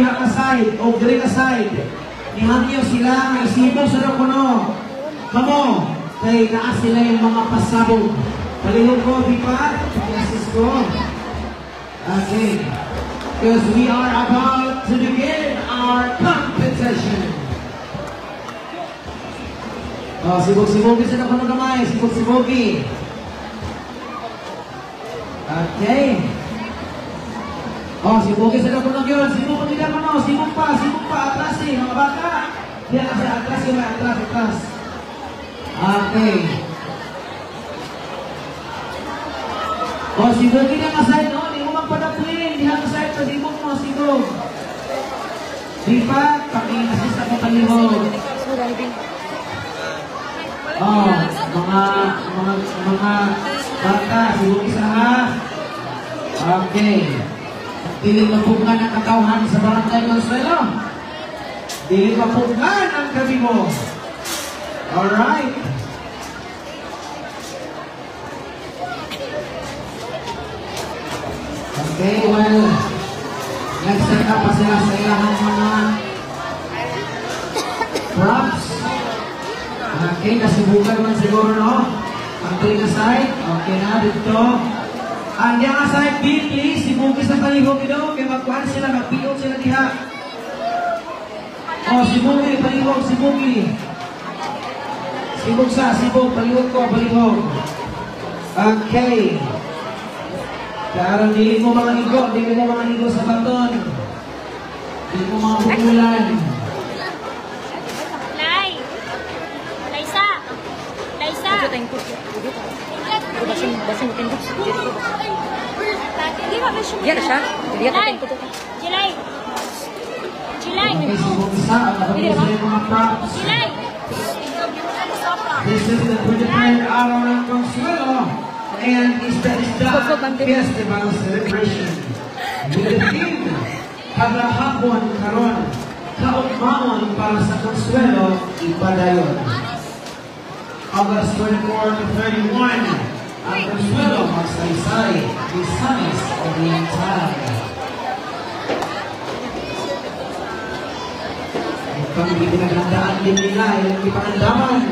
diha ka side o diri ka side. Ihangyo sila may sibo sa kuno. Kamo kay naa sila yung mga pasabog. Palihog ko di pa assist ko. Okay. Because we are about to begin our competition. Oh, sibog-sibogi sa kuno gamay, sibog-sibogi. Okay. Oh, sibukin sa kuno yun. Sibuk nila kuno. Sibuk pa, atras eh. Mga bata. Diyan kasi atras yun. Atras. Okay. Oh, sibukin niya masay, no? Di mo magpadaplin. Diyan masay ito. Sibuk mo, sibuk. Di pa, pag-i-assist ako kalihog. Oh, mga bata. Sibuk isa ha. Okay. Dili mapugan ang kakauhan sa Barangay Consuelo. Dili mapugan ang gabi mo. Alright. Okay, well, nag-set up pa sila sa ilang mga props. Okay, nasibukan naman siguro, no? Ang green side. Okay na, dito. Ang diya side, please, sibuki sa palihog ito. Kaya magkuhan sila, magpiog sila diha. Oh, sibuki, palihog, sibuki. Sibug, palihog ko, palihog. Okay. Karang dili mo mga igo sa baton. Dili mo mga pukulan. Laisa. Basing tindok sa diri ko. Hindi ba ba siya? Diyan siya. Jilay. Okay, sibug isa. Ang mga props. Jilay. This is the 23rd araw ng Consuelo. And it's the festival celebration. With the theme, kada hapon karon, kaugmaon para sa Consuelo, ipadayon. August 24 to 31, ang Consuelo magsaysay, Misamis Oriental. Ito ang pinagandaan din nila, yung ipangandaman.